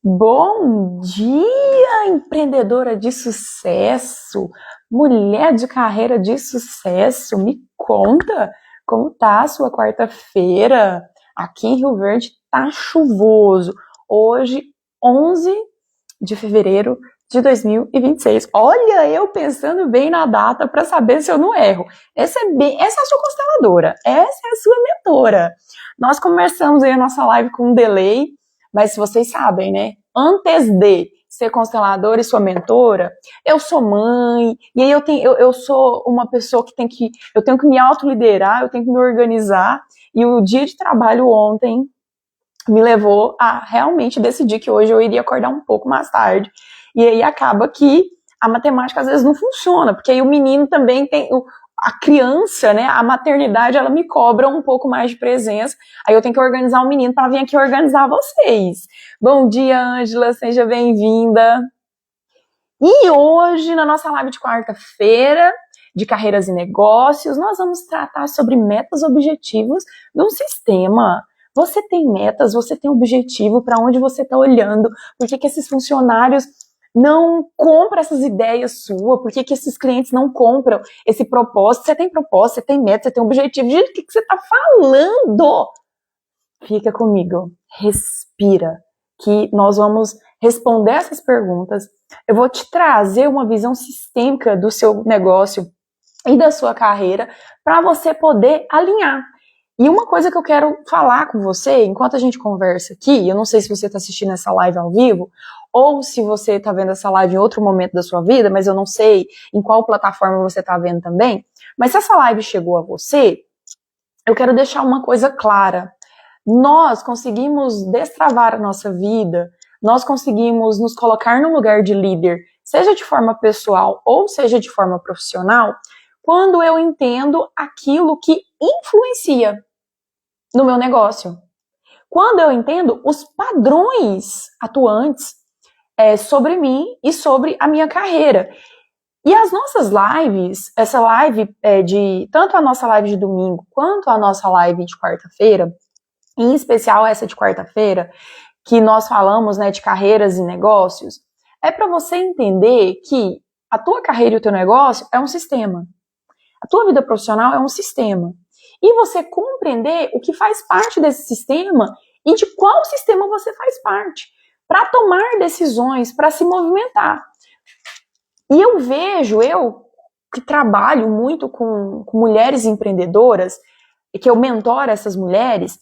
Bom dia, empreendedora de sucesso, mulher de carreira de sucesso. Me conta como tá a sua quarta-feira? Aqui em Rio Verde tá chuvoso. Hoje, 11 de fevereiro de 2026. Olha, eu pensando bem na data para saber se eu não erro. Essa é a sua consteladora, essa é a sua mentora. Nós começamos aí a nossa live com um delay, mas se vocês sabem, né? Antes de ser consteladora e sua mentora, eu sou mãe, e aí eu sou uma pessoa que eu tenho que me autoliderar, eu tenho que me organizar, e o dia de trabalho ontem me levou a realmente decidir que hoje eu iria acordar um pouco mais tarde. E aí acaba que a matemática às vezes não funciona, porque aí o menino também tem, a criança, né, a maternidade, ela me cobra um pouco mais de presença, aí eu tenho que organizar o menino para vir aqui organizar vocês. Bom dia, Ângela, seja bem-vinda. E hoje, na nossa live de quarta-feira, de carreiras e negócios, nós vamos tratar sobre metas, objetivos de um sistema. Você tem metas, você tem objetivo, para onde você está olhando, por que esses funcionários não compram essas ideias suas, por que esses clientes não compram esse propósito? Você tem propósito, você tem meta, você tem objetivo, de que você está falando? Fica comigo, respira, que nós vamos responder essas perguntas. Eu vou te trazer uma visão sistêmica do seu negócio e da sua carreira para você poder alinhar. E uma coisa que eu quero falar com você, enquanto a gente conversa aqui, eu não sei se você está assistindo essa live ao vivo, ou se você está vendo essa live em outro momento da sua vida, mas eu não sei em qual plataforma você está vendo também, mas se essa live chegou a você, eu quero deixar uma coisa clara. Nós conseguimos destravar a nossa vida, nós conseguimos nos colocar no lugar de líder, seja de forma pessoal ou seja de forma profissional, quando eu entendo aquilo que influencia no meu negócio. Quando eu entendo os padrões atuantes sobre mim e sobre a minha carreira. E as nossas lives, essa live tanto a nossa live de domingo quanto a nossa live de quarta-feira, em especial essa de quarta-feira, que nós falamos, né, de carreiras e negócios, é para você entender que a tua carreira e o teu negócio é um sistema. A tua vida profissional é um sistema. E você compreender o que faz parte desse sistema e de qual sistema você faz parte, para tomar decisões, para se movimentar. E eu que trabalho muito com mulheres empreendedoras, e que eu mentoro essas mulheres,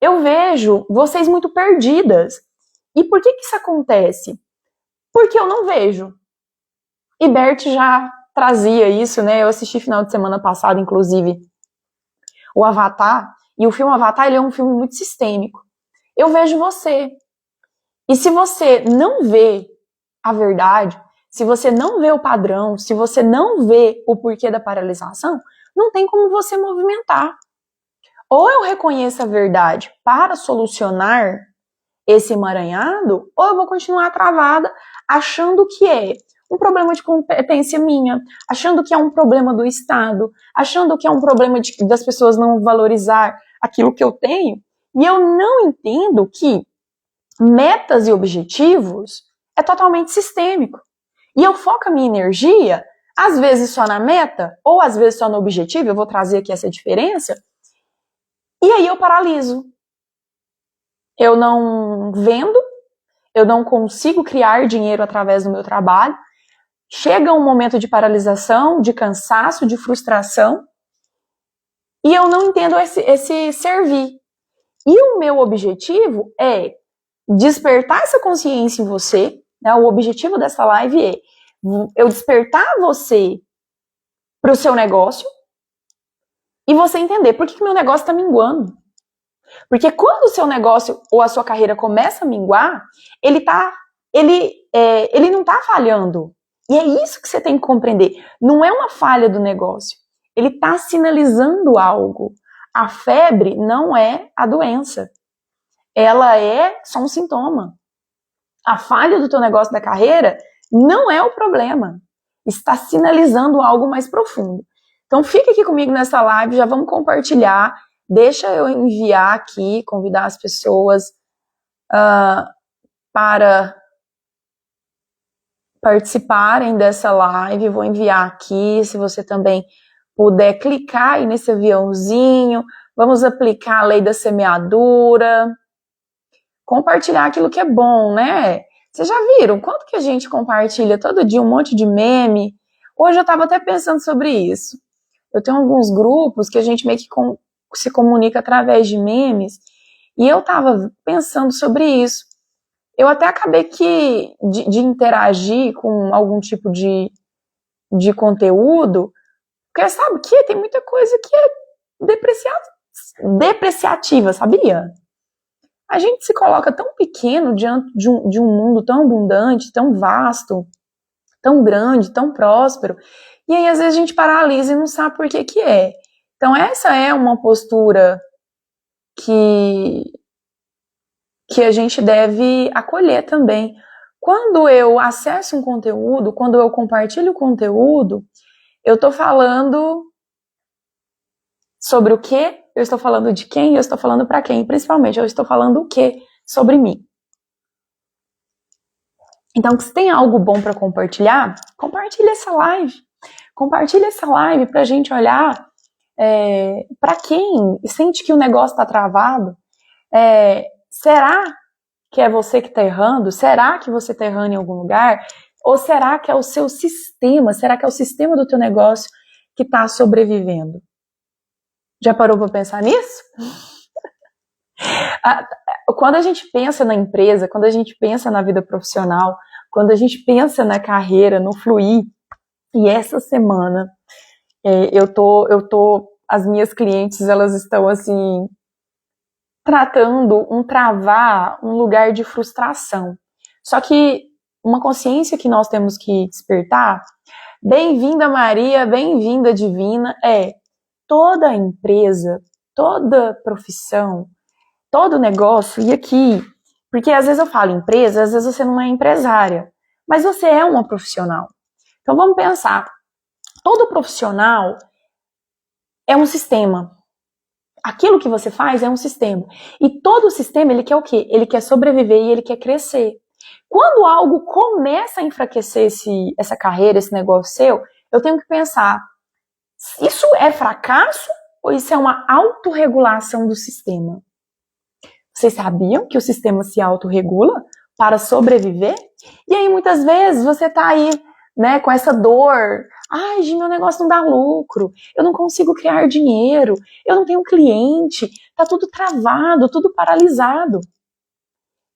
eu vejo vocês muito perdidas. E por que isso acontece? Porque eu não vejo. E Bert já trazia isso, né? Eu assisti final de semana passado, inclusive, o Avatar, e o filme Avatar, ele é um filme muito sistêmico. Eu vejo você. E se você não vê a verdade, se você não vê o padrão, se você não vê o porquê da paralisação, não tem como você movimentar. Ou eu reconheço a verdade para solucionar esse emaranhado, ou eu vou continuar travada achando que é um problema de competência minha, achando que é um problema do Estado, achando que é um problema das pessoas não valorizar aquilo que eu tenho, e eu não entendo que metas e objetivos é totalmente sistêmico. E eu foco a minha energia, às vezes só na meta, ou às vezes só no objetivo, eu vou trazer aqui essa diferença, e aí eu paraliso. Eu não vendo, eu não consigo criar dinheiro através do meu trabalho, chega um momento de paralisação, de cansaço, de frustração, e eu não entendo esse servir. E o meu objetivo é despertar essa consciência em você, né? O objetivo dessa live é eu despertar você para o seu negócio e você entender por que meu negócio está minguando. Porque quando o seu negócio ou a sua carreira começa a minguar, ele não está falhando. E é isso que você tem que compreender. Não é uma falha do negócio. Ele está sinalizando algo. A febre não é a doença. Ela é só um sintoma. A falha do teu negócio da carreira não é o problema. Está sinalizando algo mais profundo. Então fica aqui comigo nessa live, já vamos compartilhar. Deixa eu enviar aqui, convidar as pessoas para participarem dessa live. Vou enviar aqui, se você também puder clicar aí nesse aviãozinho. Vamos aplicar a lei da semeadura. Compartilhar aquilo que é bom, né? Vocês já viram quanto que a gente compartilha todo dia um monte de meme? Hoje eu estava até pensando sobre isso. Eu tenho alguns grupos que a gente meio que se comunica através de memes, e eu estava pensando sobre isso. Eu até acabei de interagir com algum tipo de conteúdo, porque sabe que tem muita coisa que é depreciativa, sabia? A gente se coloca tão pequeno diante de um mundo tão abundante, tão vasto, tão grande, tão próspero, e aí às vezes a gente paralisa e não sabe por que é. Então essa é uma postura que a gente deve acolher também. Quando eu acesso um conteúdo, quando eu compartilho o conteúdo, eu estou falando sobre o quê? Eu estou falando de quem? Eu estou falando para quem? Principalmente, eu estou falando o quê? Sobre mim. Então, se tem algo bom para compartilhar, compartilha essa live. Compartilha essa live para a gente olhar para quem sente que o negócio está travado. Será que é você que está errando? Será que você está errando em algum lugar? Ou será que é o seu sistema? Será que é o sistema do teu negócio que está sobrevivendo? Já parou para pensar nisso? Quando a gente pensa na empresa, quando a gente pensa na vida profissional, quando a gente pensa na carreira, no fluir, e essa semana as minhas clientes, elas estão assim, tratando travar um lugar de frustração. Só que uma consciência que nós temos que despertar, bem-vinda Maria, bem-vinda Divina, toda empresa, toda profissão, todo negócio, e aqui, porque às vezes eu falo empresa, às vezes você não é empresária, mas você é uma profissional. Então vamos pensar, todo profissional é um sistema. Aquilo que você faz é um sistema. E todo sistema, ele quer o quê? Ele quer sobreviver e ele quer crescer. Quando algo começa a enfraquecer essa carreira, esse negócio seu, eu tenho que pensar, isso é fracasso ou isso é uma autorregulação do sistema? Vocês sabiam que o sistema se autorregula para sobreviver? E aí muitas vezes você tá aí, né, com essa dor. Ai, Gi, meu negócio não dá lucro, eu não consigo criar dinheiro, eu não tenho cliente, tá tudo travado, tudo paralisado.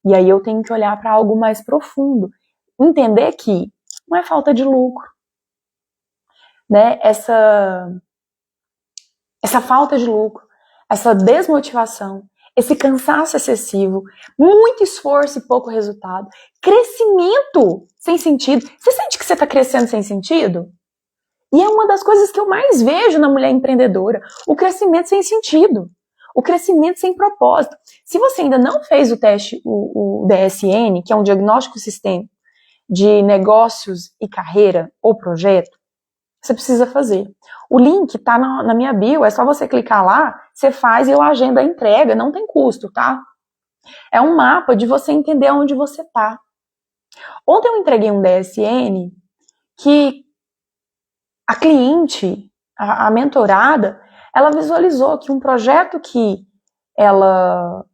E aí eu tenho que olhar para algo mais profundo, entender que não é falta de lucro, né? Essa falta de lucro, essa desmotivação, esse cansaço excessivo, muito esforço e pouco resultado, crescimento sem sentido. Você sente que você está crescendo sem sentido? E é uma das coisas que eu mais vejo na mulher empreendedora, o crescimento sem sentido, o crescimento sem propósito. Se você ainda não fez o teste, o DSN, que é um diagnóstico sistêmico de negócios e carreira ou projeto, você precisa fazer. O link está na minha bio, é só você clicar lá, você faz e eu agendo a entrega, não tem custo, tá? É um mapa de você entender onde você está. Ontem eu entreguei um DSN que a cliente, a mentorada, ela visualizou que um projeto que ela,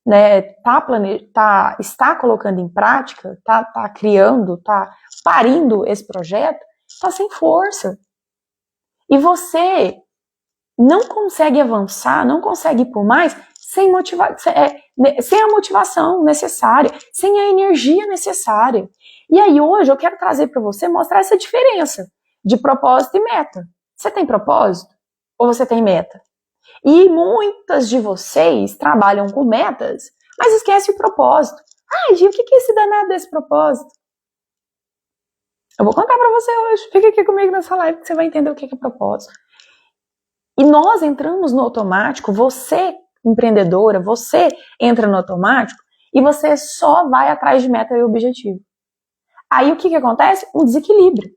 né, está colocando em prática, está criando, está parindo esse projeto, está sem força. E você não consegue avançar, não consegue ir por mais sem a motivação necessária, sem a energia necessária. E aí hoje eu quero trazer para você, mostrar essa diferença de propósito e meta. Você tem propósito ou você tem meta? E muitas de vocês trabalham com metas, mas esquecem o propósito. Ai, Gi, o que é esse danado desse propósito? Eu vou contar para você hoje. Fica aqui comigo nessa live que você vai entender o que é propósito. E nós entramos no automático, você, empreendedora, você entra no automático e você só vai atrás de meta e objetivo. Aí o que acontece? Um desequilíbrio.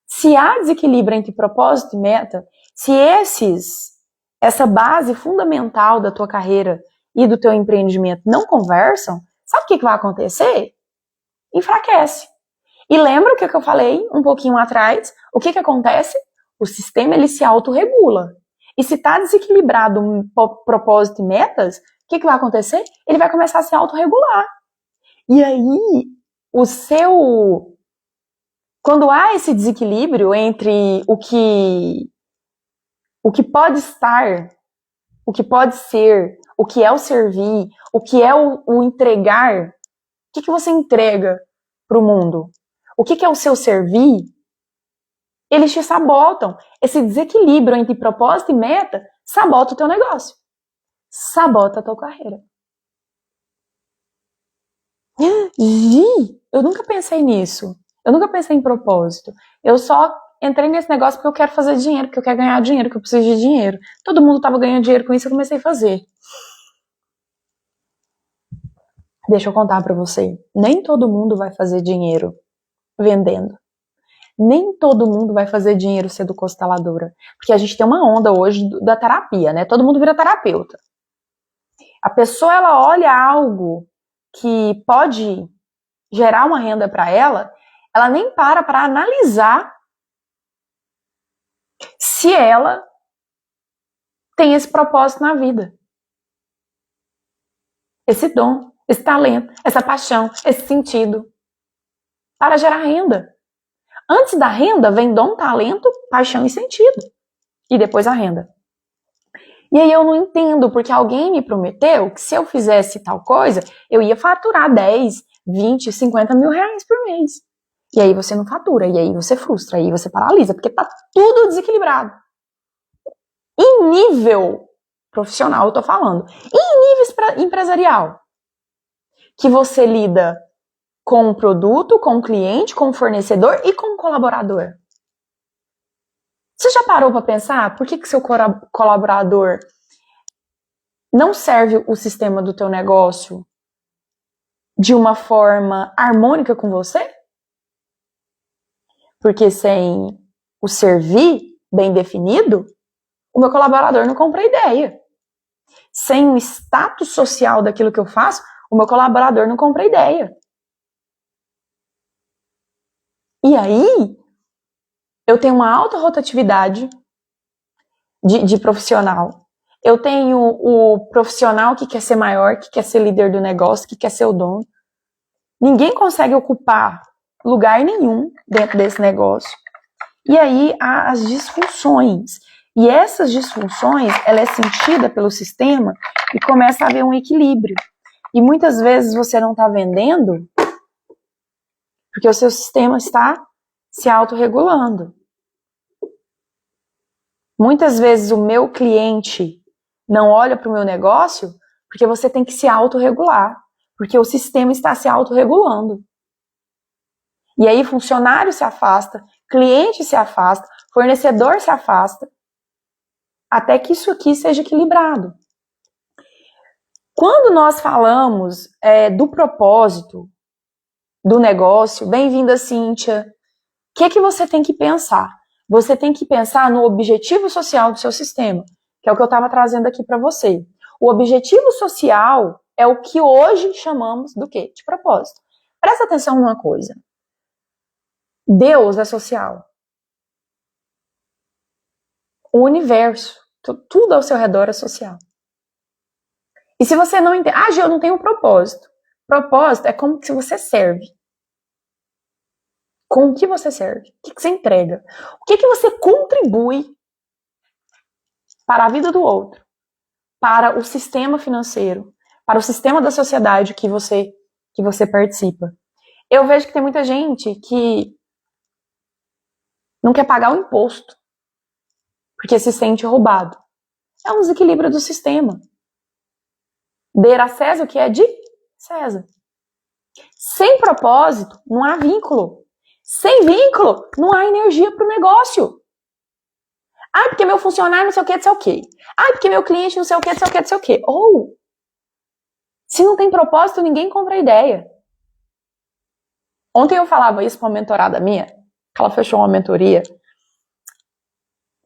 Se há desequilíbrio entre propósito e meta, se essa base fundamental da tua carreira e do teu empreendimento não conversam, sabe o que vai acontecer? Enfraquece. E lembra o que eu falei um pouquinho atrás? O que acontece? O sistema ele se autorregula. E se está desequilibrado propósito e metas, o que vai acontecer? Ele vai começar a se autorregular. E aí, quando há esse desequilíbrio entre o que pode estar, o que pode ser, o que é o servir, o que é o entregar, o que você entrega para o mundo? O que é o seu servir? Eles te sabotam. Esse desequilíbrio entre propósito e meta sabota o teu negócio. Sabota a tua carreira. Eu nunca pensei nisso. Eu nunca pensei em propósito. Eu só entrei nesse negócio porque eu quero fazer dinheiro, porque eu quero ganhar dinheiro, porque eu preciso de dinheiro. Todo mundo estava ganhando dinheiro com isso, eu comecei a fazer. Deixa eu contar para você. Nem todo mundo vai fazer dinheiro vendendo. Nem todo mundo vai fazer dinheiro sendo consteladora. Porque a gente tem uma onda hoje da terapia, né? Todo mundo vira terapeuta. A pessoa, ela olha algo que pode gerar uma renda para ela, ela nem para analisar se ela tem esse propósito na vida. Esse dom, esse talento, essa paixão, esse sentido. Para gerar renda. Antes da renda vem dom, talento, paixão e sentido. E depois a renda. E aí eu não entendo, porque alguém me prometeu que se eu fizesse tal coisa, eu ia faturar 10, 20, 50 mil reais por mês. E aí você não fatura, e aí você frustra, aí você paralisa, porque tá tudo desequilibrado. Em nível profissional, eu tô falando. Em nível empresarial, que você lida com o produto, com o cliente, com o fornecedor e com o colaborador. Você já parou para pensar por que seu colaborador não serve o sistema do teu negócio de uma forma harmônica com você? Porque sem o servir bem definido, o meu colaborador não compra ideia. Sem o status social daquilo que eu faço, o meu colaborador não compra ideia. E aí, eu tenho uma alta rotatividade de profissional. Eu tenho o profissional que quer ser maior, que quer ser líder do negócio, que quer ser o dono. Ninguém consegue ocupar lugar nenhum dentro desse negócio. E aí há as disfunções. E essas disfunções, ela é sentida pelo sistema e começa a haver um equilíbrio. E muitas vezes você não está vendendo porque o seu sistema está se autorregulando. Muitas vezes o meu cliente não olha para o meu negócio porque você tem que se autorregular, porque o sistema está se autorregulando. E aí funcionário se afasta, cliente se afasta, fornecedor se afasta, até que isso aqui seja equilibrado. Quando nós falamos do propósito do negócio, bem-vinda, Cíntia, o que você tem que pensar? Você tem que pensar no objetivo social do seu sistema, que é o que eu estava trazendo aqui para você. O objetivo social é o que hoje chamamos do quê? De propósito. Presta atenção numa coisa. Deus é social. O universo, tudo ao seu redor é social. E se você não entende, Gê, eu não tenho propósito. Propósito é como que você serve. Com o que você serve? O que você entrega? O que você contribui para a vida do outro? Para o sistema financeiro? Para o sistema da sociedade que você participa? Eu vejo que tem muita gente que não quer pagar o imposto porque se sente roubado. É um desequilíbrio do sistema. Dar a César o que é de César. Sem propósito, não há vínculo. Sem vínculo, não há energia para o negócio. Porque meu funcionário não sei o que, não sei o que. Porque meu cliente não sei o que, não sei o que, não sei o que. Ou, se não tem propósito, ninguém compra a ideia. Ontem eu falava isso para uma mentorada minha, que ela fechou uma mentoria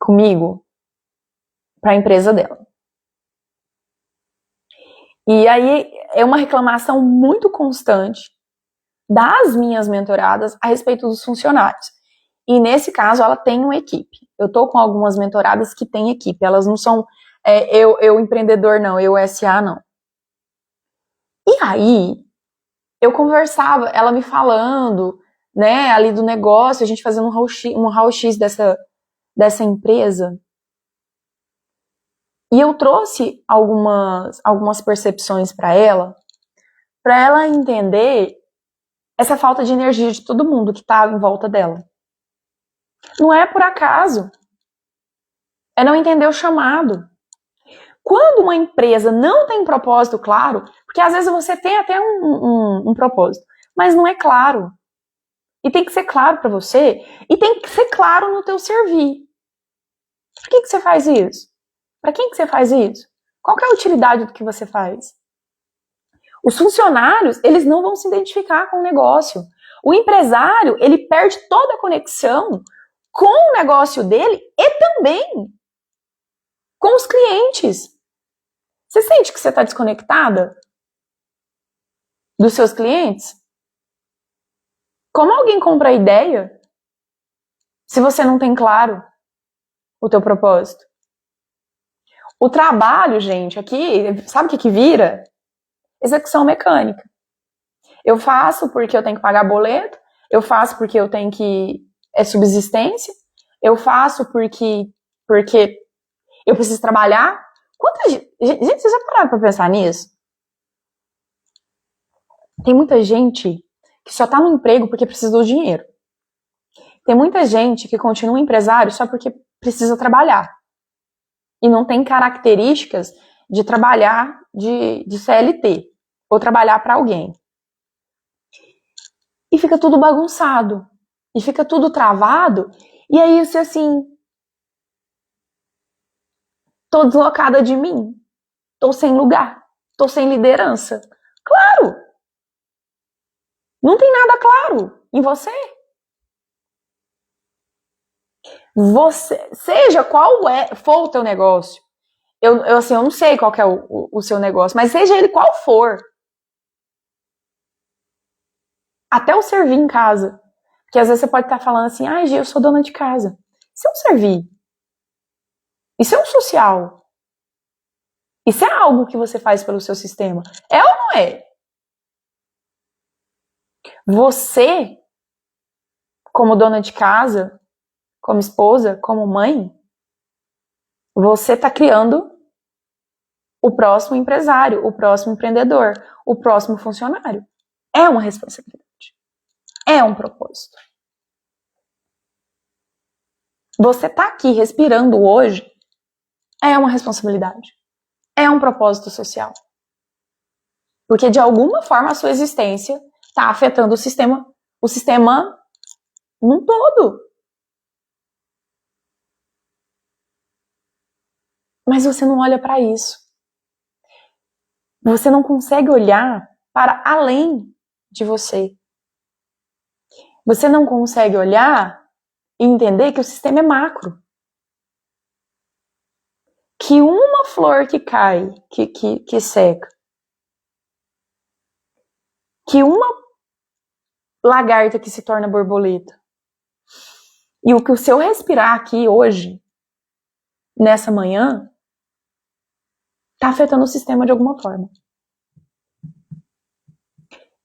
comigo para a empresa dela. E aí é uma reclamação muito constante das minhas mentoradas a respeito dos funcionários. E nesse caso, ela tem uma equipe. Eu tô com algumas mentoradas que têm equipe. Elas não são eu empreendedor, não, eu SA, não. E aí, eu conversava, ela me falando, né, ali do negócio, a gente fazendo um raio-x dessa empresa. E eu trouxe algumas percepções para ela entender essa falta de energia de todo mundo que está em volta dela. Não é por acaso. É não entender o chamado. Quando uma empresa não tem propósito claro, porque às vezes você tem até um propósito, mas não é claro. E tem que ser claro para você, e tem que ser claro no teu servir. Por que você faz isso? Para quem que você faz isso? Qual que é a utilidade do que você faz? Os funcionários, eles não vão se identificar com o negócio. O empresário, ele perde toda a conexão com o negócio dele e também com os clientes. Você sente que você está desconectada dos seus clientes? Como alguém compra a ideia se você não tem claro o teu propósito? O trabalho, gente, aqui, sabe o que vira? Execução mecânica. Eu faço porque eu tenho que pagar boleto, eu faço porque eu tenho que... é subsistência, eu faço porque eu preciso trabalhar. Gente, vocês já pararam pra pensar nisso? Tem muita gente que só tá no emprego porque precisa do dinheiro. Tem muita gente que continua empresário só porque precisa trabalhar. E não tem características de trabalhar de CLT. Ou trabalhar para alguém. E fica tudo bagunçado. E fica tudo travado. E aí você assim... tô deslocada de mim. Tô sem lugar. Tô sem liderança. Claro! Não tem nada claro em você. Seja qual for o teu negócio. Eu não sei qual que é o seu negócio, mas seja ele qual for. Até o servir em casa. Porque às vezes você pode estar falando assim, Gi, eu sou dona de casa. Isso é um servir. Isso é um social. Isso é algo que você faz pelo seu sistema. É ou não é? Você, como dona de casa, como esposa, como mãe, você está criando o próximo empresário, o próximo empreendedor, o próximo funcionário. É uma responsabilidade. É um propósito. Você tá aqui respirando hoje é uma responsabilidade. É um propósito social. Porque de alguma forma a sua existência está afetando o sistema num todo. Mas você não olha para isso. Você não consegue olhar para além de você. Você não consegue olhar e entender que o sistema é macro. Que uma flor que cai, que seca, que uma lagarta que se torna borboleta, e o que o seu respirar aqui hoje, nessa manhã, está afetando o sistema de alguma forma.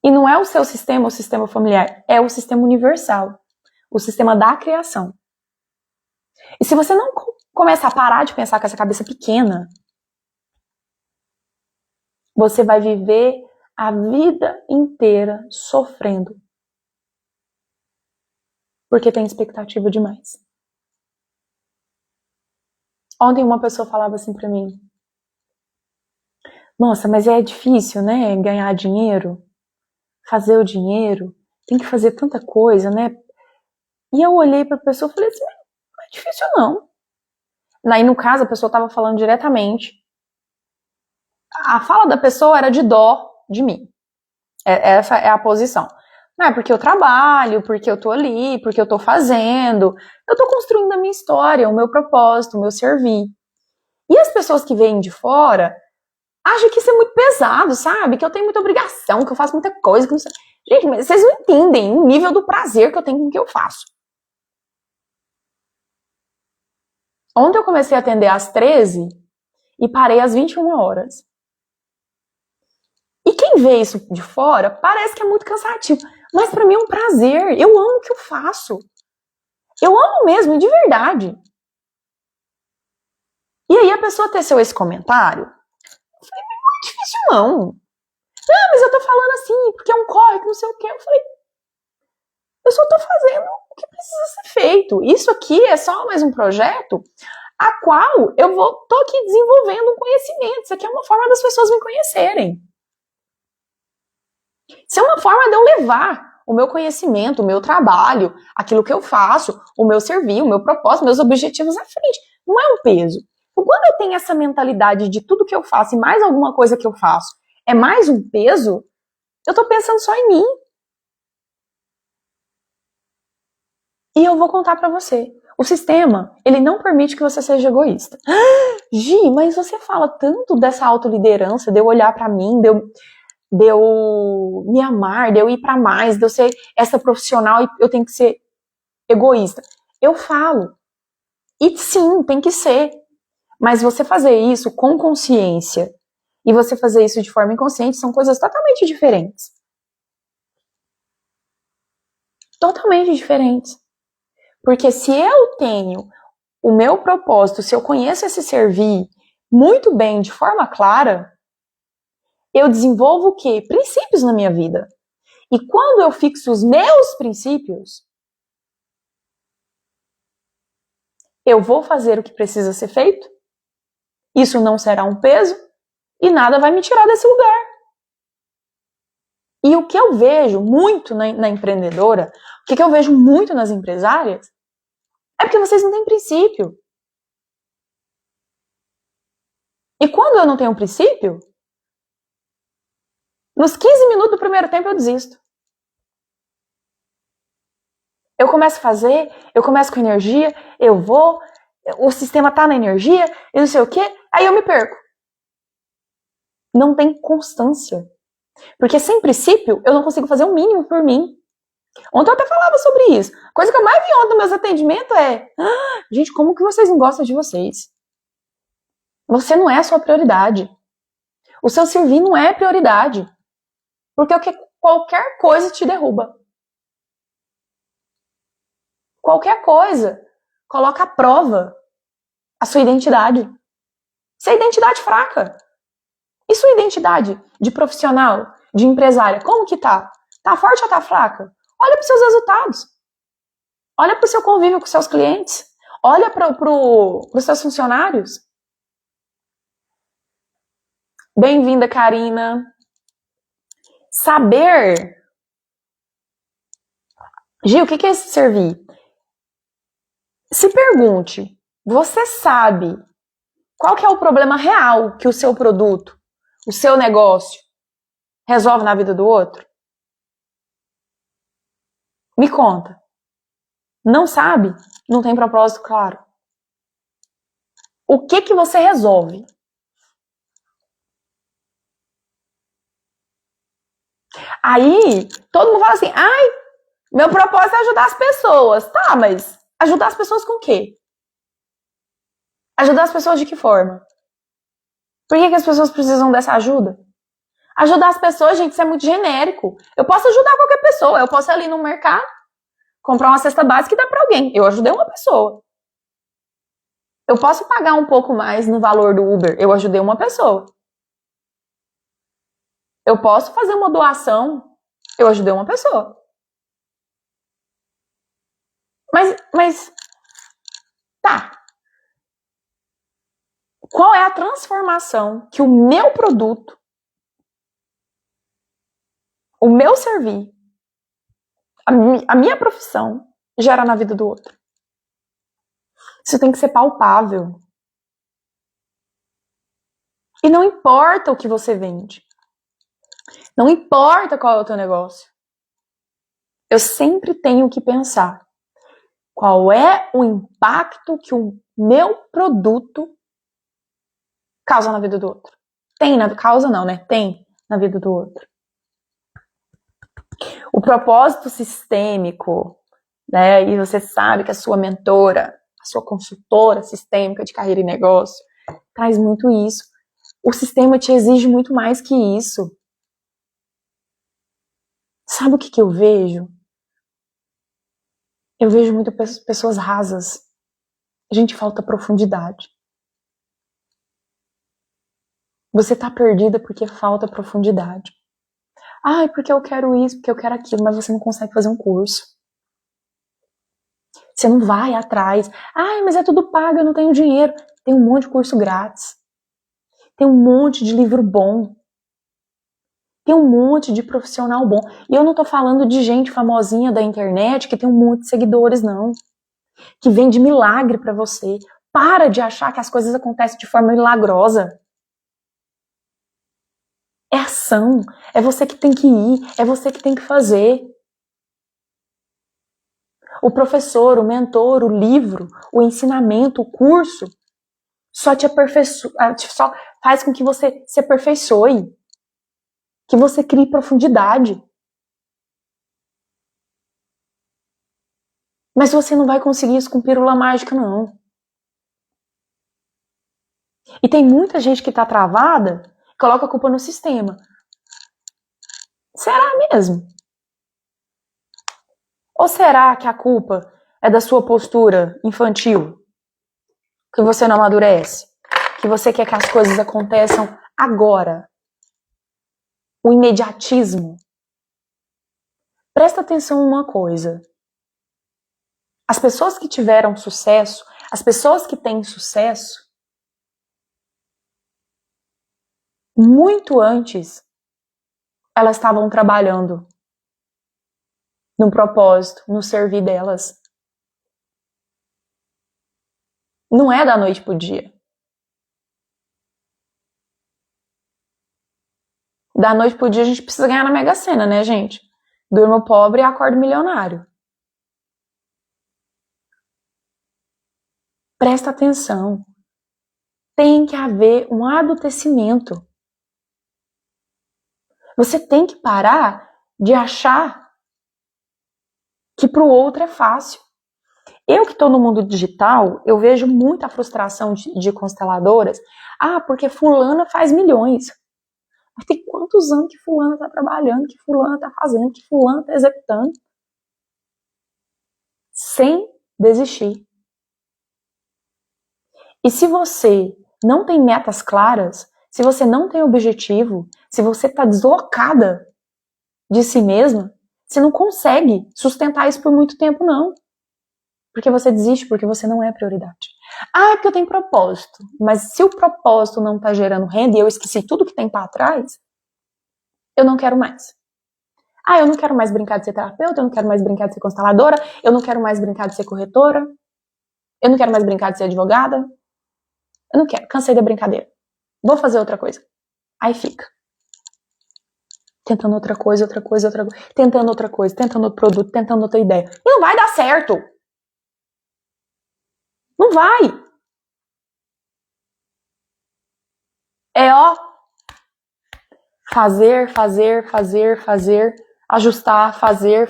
E não é o seu sistema, o sistema familiar, é o sistema universal, o sistema da criação. E se você não começar a parar de pensar com essa cabeça pequena, você vai viver a vida inteira sofrendo. Porque tem expectativa demais. Ontem uma pessoa falava assim pra mim, nossa, mas é difícil, né, ganhar dinheiro, fazer o dinheiro, tem que fazer tanta coisa, né? E eu olhei pra pessoa e falei assim, não é difícil não. Aí no caso a pessoa tava falando diretamente, a fala da pessoa era de dó de mim. Essa é a posição. Não é porque eu trabalho, porque eu tô ali, porque eu tô fazendo. Eu tô construindo a minha história, o meu propósito, o meu servir. E as pessoas que vêm de fora acha que isso é muito pesado, sabe? Que eu tenho muita obrigação, que eu faço muita coisa. Que não sei... Gente, mas vocês não entendem o nível do prazer que eu tenho com o que eu faço. Ontem eu comecei a atender às 13 e parei às 21 horas. E quem vê isso de fora, parece que é muito cansativo. Mas pra mim é um prazer. Eu amo o que eu faço. Eu amo mesmo, de verdade. E aí a pessoa teceu esse comentário. Eu falei, não é difícil não. Não, mas eu tô falando assim, porque é um corre, que não sei o quê. Eu falei, eu só tô fazendo o que precisa ser feito. Isso aqui é só mais um projeto a qual eu tô aqui desenvolvendo um conhecimento. Isso aqui é uma forma das pessoas me conhecerem. Isso é uma forma de eu levar o meu conhecimento, o meu trabalho, aquilo que eu faço, o meu servir, o meu propósito, meus objetivos à frente. Não é um peso. Então, quando eu tenho essa mentalidade de tudo que eu faço e mais alguma coisa que eu faço é mais um peso, eu tô pensando só em mim. E eu vou contar pra você. O sistema, ele não permite que você seja egoísta. Gi, mas você fala tanto dessa autoliderança, de eu olhar pra mim, de eu me amar, de eu ir pra mais, de eu ser essa profissional e eu tenho que ser egoísta. Eu falo. E sim, tem que ser. Mas você fazer isso com consciência e você fazer isso de forma inconsciente são coisas totalmente diferentes. Totalmente diferentes. Porque se eu tenho o meu propósito, se eu conheço esse servir muito bem, de forma clara, eu desenvolvo o quê? Princípios na minha vida. E quando eu fixo os meus princípios, eu vou fazer o que precisa ser feito, isso não será um peso e nada vai me tirar desse lugar. E o que eu vejo muito na empreendedora, o que eu vejo muito nas empresárias, é porque vocês não têm princípio. E quando eu não tenho princípio, nos 15 minutos do primeiro tempo eu desisto. Eu começo a fazer, eu começo com energia, eu vou, o sistema tá na energia, e não sei o quê, aí eu me perco. Não tem constância. Porque sem princípio, eu não consigo fazer o mínimo por mim. Ontem eu até falava sobre isso. A coisa que eu mais vi ontem nos meus atendimentos é: gente, como que vocês não gostam de vocês? Você não é a sua prioridade. O seu servir não é prioridade. Porque qualquer coisa te derruba. Qualquer coisa coloca à prova a sua identidade. Se a identidade fraca. E sua identidade de profissional, de empresária, como que tá? Tá forte ou tá fraca? Olha para os seus resultados. Olha para o seu convívio com seus clientes. Olha para os seus funcionários. Bem-vinda, Karina. Saber. Gil, o que é esse servir? Se pergunte, você sabe qual que é o problema real que o seu produto, o seu negócio, resolve na vida do outro? Me conta. Não sabe? Não tem propósito claro. O que você resolve? Aí, todo mundo fala assim, ai, meu propósito é ajudar as pessoas. Tá, mas ajudar as pessoas com o quê? Ajudar as pessoas de que forma? Por que as pessoas precisam dessa ajuda? Ajudar as pessoas, gente, isso é muito genérico. Eu posso ajudar qualquer pessoa. Eu posso ir ali no mercado, comprar uma cesta básica e dar pra alguém. Eu ajudei uma pessoa. Eu posso pagar um pouco mais no valor do Uber. Eu ajudei uma pessoa. Eu posso fazer uma doação. Eu ajudei uma pessoa. Mas tá. Qual é a transformação que o meu produto, o meu servir, a minha profissão gera na vida do outro? Isso tem que ser palpável. E não importa o que você vende. Não importa qual é o teu negócio. Eu sempre tenho que pensar qual é o impacto que o meu produto causa na vida do outro. Tem na causa não, né? Tem na vida do outro. O propósito sistêmico, né? E você sabe que a sua mentora, a sua consultora sistêmica de carreira e negócio, traz muito isso. O sistema te exige muito mais que isso. Sabe o que eu vejo? Eu vejo muito pessoas rasas. A gente falta profundidade. Você tá perdida porque falta profundidade. Ai, porque eu quero isso, porque eu quero aquilo, mas você não consegue fazer um curso. Você não vai atrás. Ai, mas é tudo pago, eu não tenho dinheiro. Tem um monte de curso grátis. Tem um monte de livro bom. Tem um monte de profissional bom. E eu não tô falando de gente famosinha da internet que tem um monte de seguidores, não. Que vende milagre pra você. Para de achar que as coisas acontecem de forma milagrosa. É ação. É você que tem que ir. É você que tem que fazer. O professor, o mentor, o livro, o ensinamento, o curso só te só faz com que você se aperfeiçoe. Que você crie profundidade. Mas você não vai conseguir isso com pílula mágica, não. E tem muita gente que tá travada, coloca a culpa no sistema. Será mesmo? Ou será que a culpa é da sua postura infantil? Que você não amadurece? Que você quer que as coisas aconteçam agora? O imediatismo? Presta atenção em uma coisa. As pessoas que tiveram sucesso, as pessoas que têm sucesso, muito antes, elas estavam trabalhando num propósito, no servir delas. Não é da noite pro dia. Da noite pro dia a gente precisa ganhar na Mega Sena, né, gente? Durmo pobre e acordo milionário. Presta atenção. Tem que haver um adultecimento. Você tem que parar de achar que pro outro é fácil. Eu que estou no mundo digital, eu vejo muita frustração de consteladoras. Ah, porque fulana faz milhões. Mas tem quantos anos que fulana está trabalhando, que fulana está fazendo, que fulana está executando? Sem desistir. E se você não tem metas claras, se você não tem objetivo, se você está deslocada de si mesma, você não consegue sustentar isso por muito tempo, não. Porque você desiste, porque você não é prioridade. Ah, é porque eu tenho propósito. Mas se o propósito não está gerando renda e eu esqueci tudo que tem para trás, eu não quero mais. Ah, eu não quero mais brincar de ser terapeuta, eu não quero mais brincar de ser consteladora, eu não quero mais brincar de ser corretora, eu não quero mais brincar de ser advogada. Eu não quero, cansei da brincadeira. Vou fazer outra coisa. Aí fica. Tentando outra coisa, tentando outra coisa, tentando outro produto, tentando outra ideia. E não vai dar certo. Não vai. É fazer, ajustar, fazer,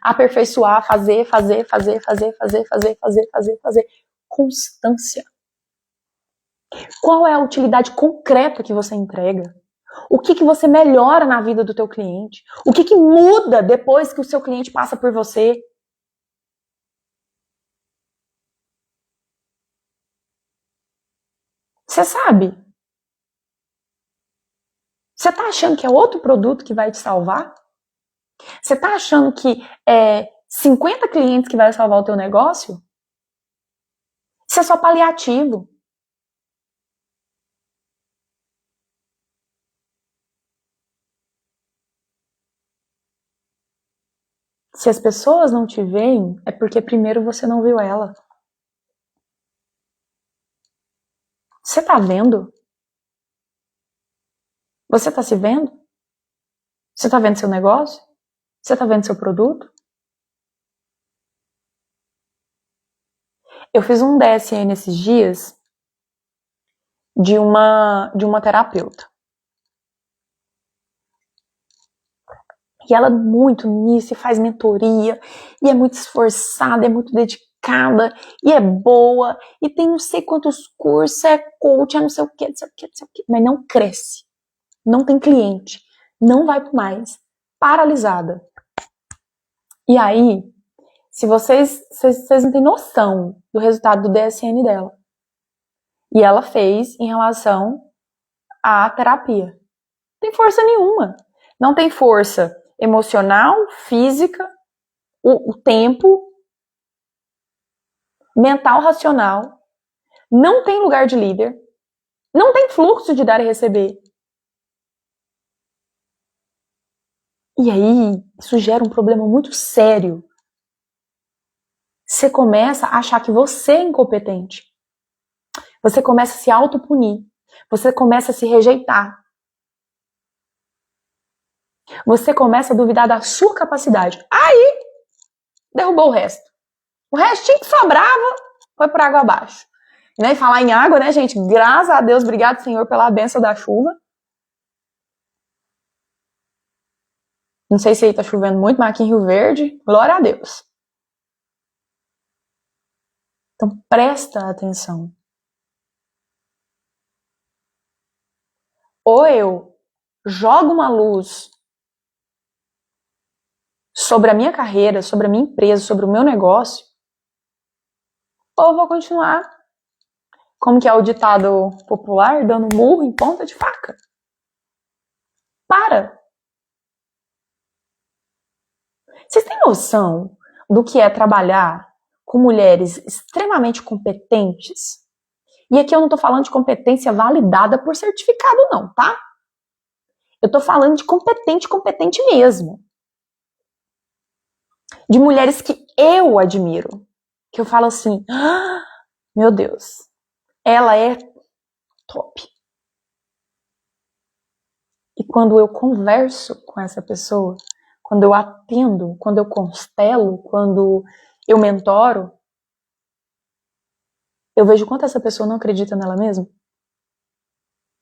aperfeiçoar, fazer. Constância. Qual é a utilidade concreta que você entrega? O que você melhora na vida do teu cliente? O que muda depois que o seu cliente passa por você? Você sabe? Você tá achando que é outro produto que vai te salvar? Você tá achando que é 50 clientes que vai salvar o teu negócio? Isso é só paliativo. Se as pessoas não te veem, é porque primeiro você não viu ela. Você tá vendo? Você tá se vendo? Você tá vendo seu negócio? Você tá vendo seu produto? Eu fiz um DSN esses dias de uma terapeuta. E ela muito nisso, e faz mentoria, e é muito esforçada, é muito dedicada, e é boa, e tem não sei quantos cursos, é coach, é não sei o que, não sei o que, não sei o que, mas não cresce, não tem cliente, não vai por mais, paralisada. E aí, se vocês não têm noção do resultado do DSN dela, e ela fez em relação à terapia. Não tem força nenhuma. Não tem força emocional, física, o tempo, mental, racional. Não tem lugar de líder. Não tem fluxo de dar e receber. E aí, isso gera um problema muito sério. Você começa a achar que você é incompetente. Você começa a se autopunir. Você começa a se rejeitar. Você começa a duvidar da sua capacidade. Aí, derrubou o resto. O restinho que sobrava foi por água abaixo. E nem falar em água, né, gente? Graças a Deus, obrigado, Senhor, pela bênção da chuva. Não sei se aí tá chovendo muito, mas aqui em Rio Verde, glória a Deus. Então, presta atenção. Ou eu jogo uma luz sobre a minha carreira, sobre a minha empresa, sobre o meu negócio, ou eu vou continuar, como que é o ditado popular, dando murro em ponta de faca. Para! Vocês têm noção do que é trabalhar com mulheres extremamente competentes? E aqui eu não tô falando de competência validada por certificado não, tá? Eu tô falando de competente mesmo. De mulheres que eu admiro. Que eu falo assim, ah, meu Deus, ela é top. E quando eu converso com essa pessoa, quando eu atendo, quando eu constelo, quando eu mentoro, eu vejo quanto essa pessoa não acredita nela mesma.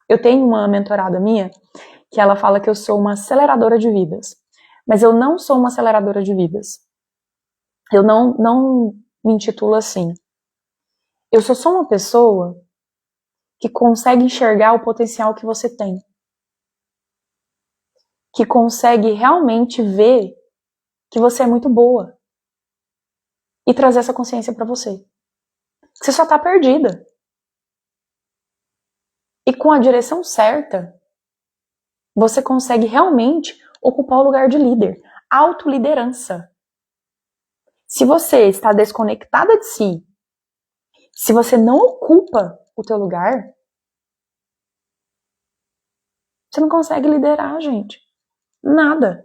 Eu tenho uma mentorada minha que ela fala que eu sou uma aceleradora de vidas. Mas eu não sou uma aceleradora de vidas. Eu não me intitulo assim. Eu sou só uma pessoa que consegue enxergar o potencial que você tem. Que consegue realmente ver que você é muito boa. E trazer essa consciência pra você. Você só tá perdida. E com a direção certa, você consegue realmente ocupar o lugar de líder. Autoliderança. Se você está desconectada de si, se você não ocupa o teu lugar, você não consegue liderar, gente. Nada.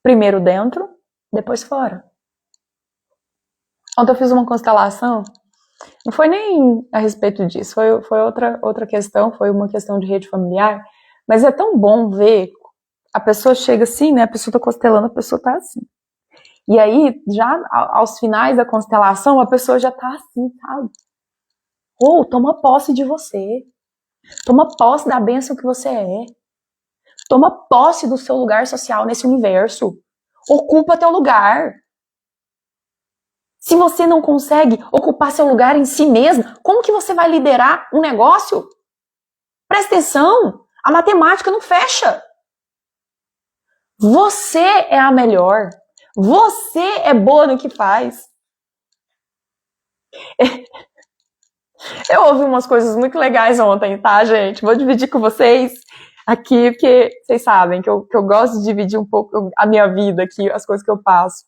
Primeiro dentro, depois fora. Ontem eu fiz uma constelação, não foi nem a respeito disso, foi outra questão, foi uma questão de rede familiar, mas é tão bom ver, a pessoa chega assim, né, a pessoa tá constelando, a pessoa tá assim. E aí, já aos finais da constelação, a pessoa já tá assim, sabe? Oh, toma posse de você. Toma posse da bênção que você é. Toma posse do seu lugar social nesse universo. Ocupa teu lugar. Se você não consegue ocupar seu lugar em si mesmo, como que você vai liderar um negócio? Presta atenção. A matemática não fecha. Você é a melhor. Você é boa no que faz. Eu ouvi umas coisas muito legais ontem, tá, gente? Vou dividir com vocês aqui, porque vocês sabem que eu gosto de dividir um pouco a minha vida aqui, as coisas que eu passo.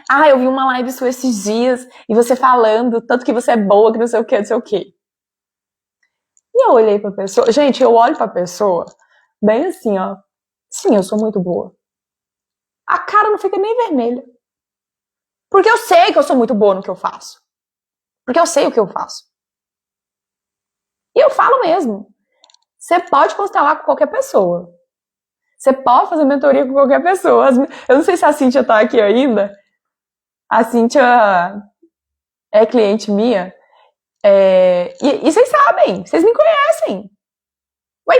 Ah, eu vi uma live sua esses dias, e você falando tanto que você é boa, que não sei o que, não sei o que. E eu olhei pra pessoa, gente, eu olho pra pessoa, bem assim, ó. Sim, eu sou muito boa. A cara não fica nem vermelha. Porque eu sei que eu sou muito boa no que eu faço. Porque eu sei o que eu faço. E eu falo mesmo. Você pode constelar com qualquer pessoa. Você pode fazer mentoria com qualquer pessoa. Eu não sei se a Cíntia tá aqui ainda. A Cíntia é cliente minha, e vocês sabem, vocês me conhecem. Ué?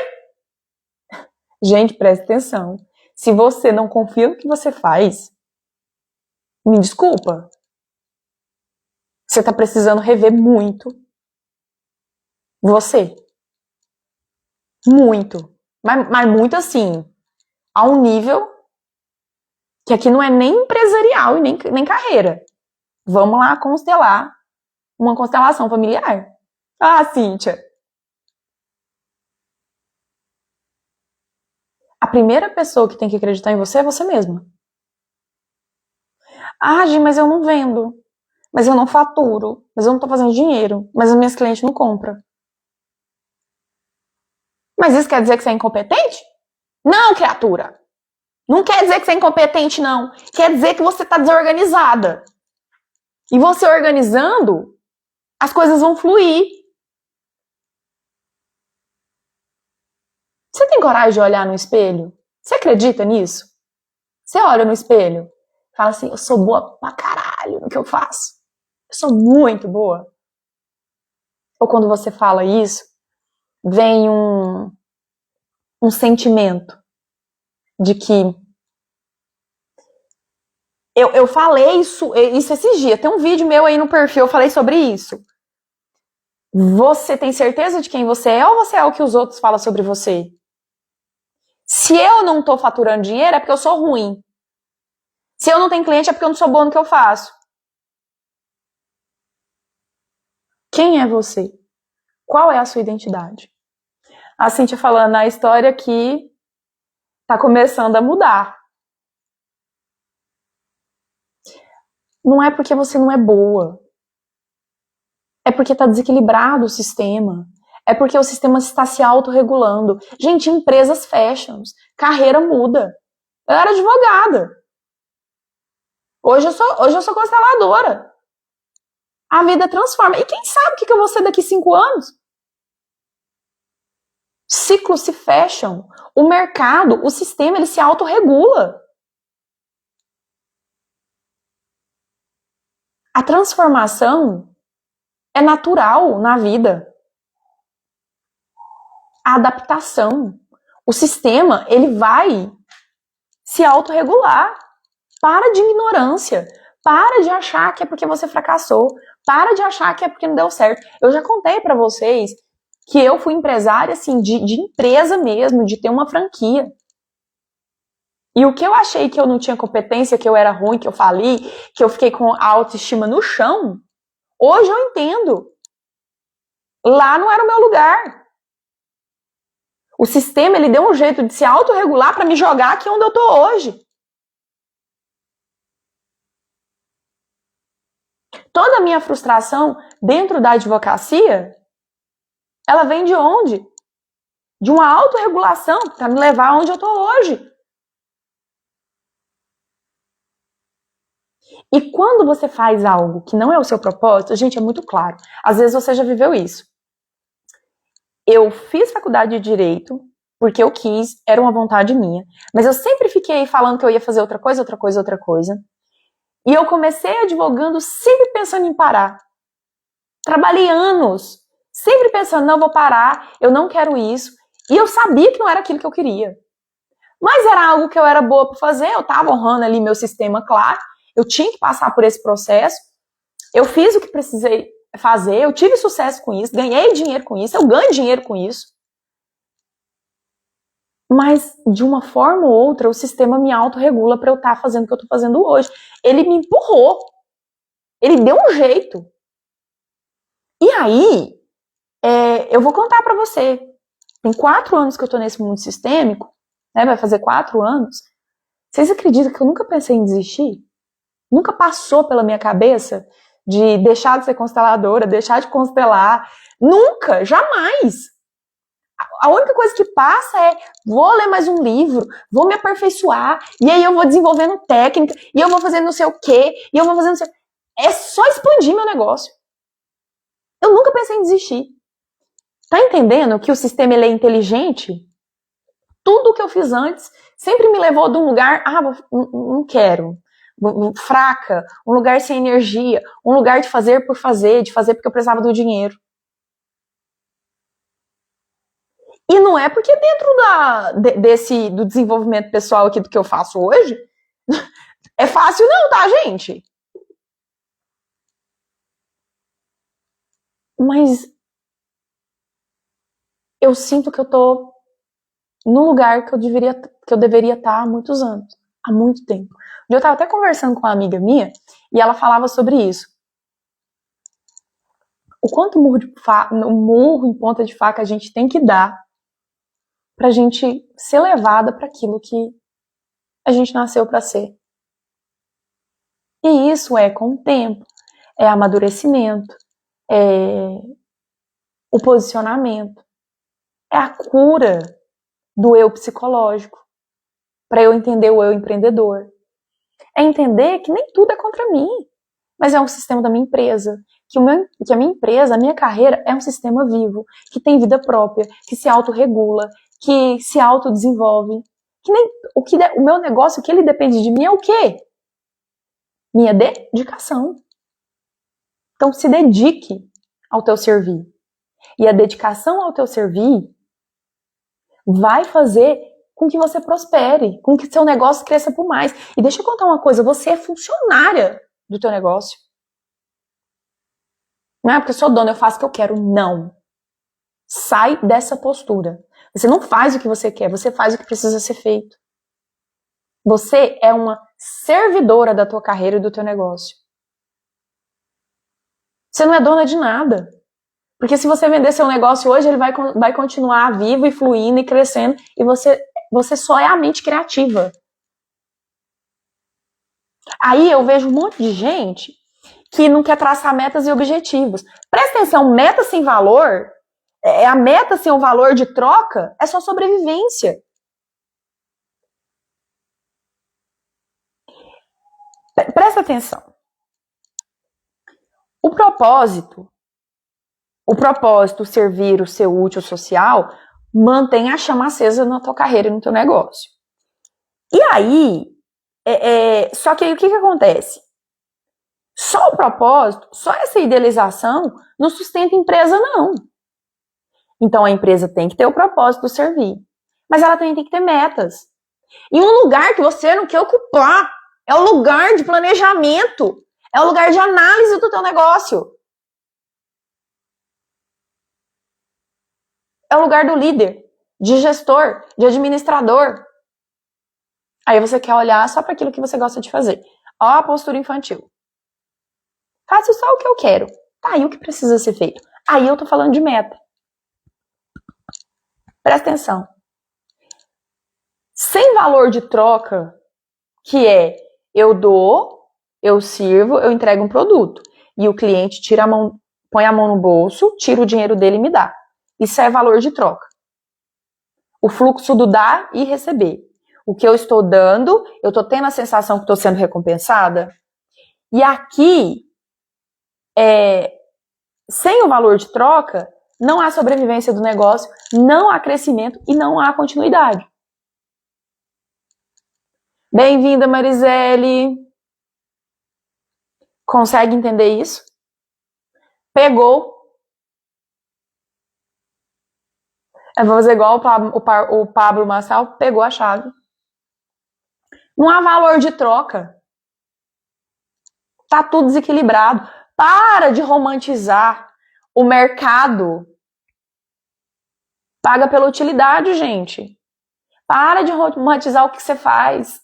Gente, presta atenção. Se você não confia no que você faz, me desculpa. Você tá precisando rever muito você. Muito. Mas muito assim, a um nível que aqui não é nem empresarial e nem carreira. Vamos lá constelar uma constelação familiar. Ah, Cíntia. A primeira pessoa que tem que acreditar em você é você mesma. Ah, Gi, mas eu não vendo. Mas eu não faturo. Mas eu não tô fazendo dinheiro. Mas as minhas clientes não compram. Mas isso quer dizer que você é incompetente? Não, criatura. Não quer dizer que você é incompetente, não. Quer dizer que você tá desorganizada. E você organizando, as coisas vão fluir. Você tem coragem de olhar no espelho? Você acredita nisso? Você olha no espelho, fala assim, eu sou boa pra caralho no que eu faço. Eu sou muito boa. Ou quando você fala isso, vem um sentimento de que eu falei isso esses dias. Tem um vídeo meu aí no perfil, eu falei sobre isso. Você tem certeza de quem você é ou você é o que os outros falam sobre você? Se eu não tô faturando dinheiro é porque eu sou ruim. Se eu não tenho cliente é porque eu não sou boa no que eu faço. Quem é você? Qual é a sua identidade? A Cíntia falando a história que tá começando a mudar. Não é porque você não é boa. É porque tá desequilibrado o sistema. É porque o sistema está se autorregulando. Gente, empresas fecham, carreira muda. Eu era advogada. Hoje eu sou consteladora. A vida transforma. E quem sabe o que eu vou ser daqui 5 anos? Ciclos se fecham. O mercado, o sistema, ele se autorregula. A transformação é natural na vida. A adaptação. O sistema, ele vai se autorregular. Para de ignorância. Para de achar que é porque você fracassou. Para de achar que é porque não deu certo. Eu já contei pra vocês que eu fui empresária, assim, de empresa mesmo, de ter uma franquia. E o que eu achei que eu não tinha competência, que eu era ruim, que eu fali, que eu fiquei com a autoestima no chão, hoje eu entendo. Lá não era o meu lugar. O sistema, ele deu um jeito de se autorregular para me jogar aqui onde eu tô hoje. Toda a minha frustração dentro da advocacia, ela vem de onde? De uma autorregulação para me levar aonde eu tô hoje. E quando você faz algo que não é o seu propósito, gente, é muito claro. Às vezes você já viveu isso. Eu fiz faculdade de Direito porque eu quis, era uma vontade minha. Mas eu sempre fiquei falando que eu ia fazer outra coisa, outra coisa, outra coisa. E eu comecei advogando sempre pensando em parar. Trabalhei anos, sempre pensando, não, vou parar, eu não quero isso. E eu sabia que não era aquilo que eu queria. Mas era algo que eu era boa para fazer, eu estava honrando ali meu sistema, claro. Eu tinha que passar por esse processo. Eu fiz o que precisei fazer, eu tive sucesso com isso, ganhei dinheiro com isso, eu ganho dinheiro com isso. Mas, de uma forma ou outra, o sistema me autorregula para eu estar fazendo o que eu estou fazendo hoje. Ele me empurrou. Ele deu um jeito. E aí, eu vou contar para você. Tem 4 anos que eu estou nesse mundo sistêmico, né? Vai fazer 4 anos. Vocês acreditam que eu nunca pensei em desistir? Nunca passou pela minha cabeça de deixar de ser consteladora, deixar de constelar. Nunca, jamais. A única coisa que passa é, vou ler mais um livro, vou me aperfeiçoar, e aí eu vou desenvolvendo técnica, e eu vou fazendo não sei o quê, e eu vou fazendo não sei o quê. É só expandir meu negócio. Eu nunca pensei em desistir. Tá entendendo que o sistema ele é inteligente? Tudo que eu fiz antes sempre me levou de um lugar, não quero. fraca, um lugar sem energia, um lugar de fazer por fazer, de fazer porque eu precisava do dinheiro. E não é porque dentro do desenvolvimento pessoal aqui do que eu faço hoje, é fácil não, tá, gente? Mas eu sinto que eu tô no lugar que eu deveria estar há muitos anos, há muito tempo. Eu estava até conversando com uma amiga minha e ela falava sobre isso. O quanto murro em ponta de faca a gente tem que dar pra gente ser levada para aquilo que a gente nasceu para ser. E isso é com o tempo, é amadurecimento, é o posicionamento, é a cura do eu psicológico, para eu entender o eu empreendedor. É entender que nem tudo é contra mim, mas é um sistema da minha empresa, que a minha empresa, a minha carreira é um sistema vivo, que tem vida própria, que se autorregula, que se autodesenvolve. Que nem, o meu negócio, o que ele depende de mim é o quê? Minha dedicação. Então se dedique ao teu servir. E a dedicação ao teu servir vai fazer com que você prospere, com que seu negócio cresça por mais. E deixa eu contar uma coisa, você é funcionária do teu negócio. Não é porque eu sou dona, eu faço o que eu quero. Não. Sai dessa postura. Você não faz o que você quer, você faz o que precisa ser feito. Você é uma servidora da tua carreira e do teu negócio. Você não é dona de nada. Porque se você vender seu negócio hoje, ele vai continuar vivo e fluindo e crescendo, e você só é a mente criativa. Aí eu vejo um monte de gente que não quer traçar metas e objetivos. Presta atenção, meta sem valor, a meta sem o valor de troca, é só sobrevivência. Presta atenção. O propósito, servir, o ser útil social, mantém a chama acesa na tua carreira e no teu negócio. E aí, só que aí o que acontece? Só o propósito, só essa idealização não sustenta a empresa, não. Então a empresa tem que ter o propósito de servir, mas ela também tem que ter metas. E um lugar que você não quer ocupar é o lugar de planejamento, é o lugar de análise do teu negócio. É o lugar do líder, de gestor, de administrador. Aí você quer olhar só para aquilo que você gosta de fazer. Ó a postura infantil. Faço só o que eu quero. Tá aí o que precisa ser feito. Aí eu tô falando de meta. Presta atenção. Sem valor de troca, que é eu dou, eu sirvo, eu entrego um produto. E o cliente põe a mão no bolso, tira o dinheiro dele e me dá. Isso é valor de troca. O fluxo do dar e receber. O que eu estou dando, eu estou tendo a sensação que estou sendo recompensada. E aqui, sem o valor de troca, não há sobrevivência do negócio, não há crescimento e não há continuidade. Bem-vinda, Marisele. Consegue entender isso? Pegou. Eu vou fazer igual o Pablo Marçal, pegou a chave. Não há valor de troca. Tá tudo desequilibrado. Para de romantizar o mercado. Paga pela utilidade, gente. Para de romantizar o que você faz.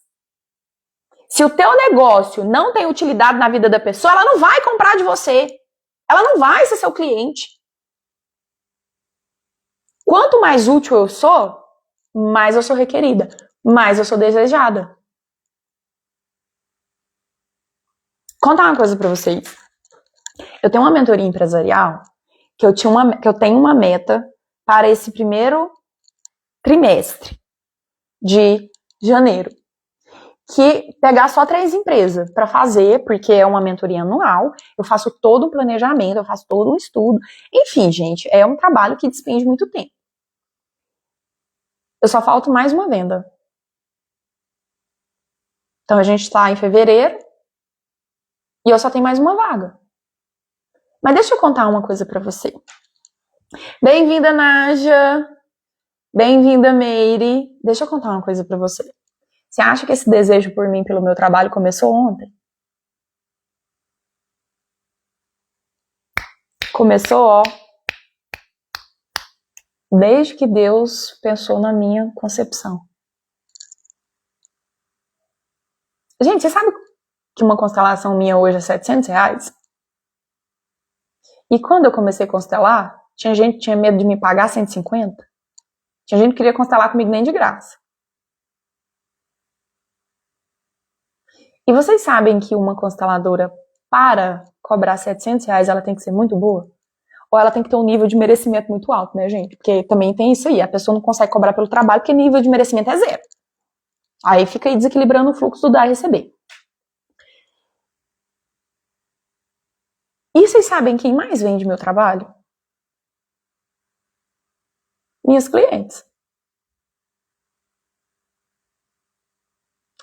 Se o teu negócio não tem utilidade na vida da pessoa, ela não vai comprar de você. Ela não vai ser seu cliente. Quanto mais útil eu sou, mais eu sou requerida, mais eu sou desejada. Contar uma coisa pra vocês. Eu tenho uma mentoria empresarial que eu tenho uma meta para esse primeiro trimestre de janeiro, que pegar só 3 empresas para fazer, porque é uma mentoria anual, eu faço todo um planejamento, eu faço todo um estudo, enfim, gente, é um trabalho que despende muito tempo. Eu só falto mais uma venda. Então a gente está em fevereiro e eu só tenho mais uma vaga. Mas deixa eu contar uma coisa para você. Bem-vinda, Nádia. Bem-vinda, Meire. Deixa eu contar uma coisa para você. Você acha que esse desejo por mim, pelo meu trabalho, começou ontem? Começou, ó, desde que Deus pensou na minha concepção. Gente, você sabe que uma constelação minha hoje é R$700? E quando eu comecei a constelar, tinha gente que tinha medo de me pagar 150. Tinha gente que queria constelar comigo nem de graça. E vocês sabem que uma consteladora, para cobrar R$700, ela tem que ser muito boa? Ou ela tem que ter um nível de merecimento muito alto, né, gente? Porque também tem isso aí, a pessoa não consegue cobrar pelo trabalho porque nível de merecimento é zero. Aí fica aí desequilibrando o fluxo do dar e receber. E vocês sabem quem mais vende meu trabalho? Minhas clientes.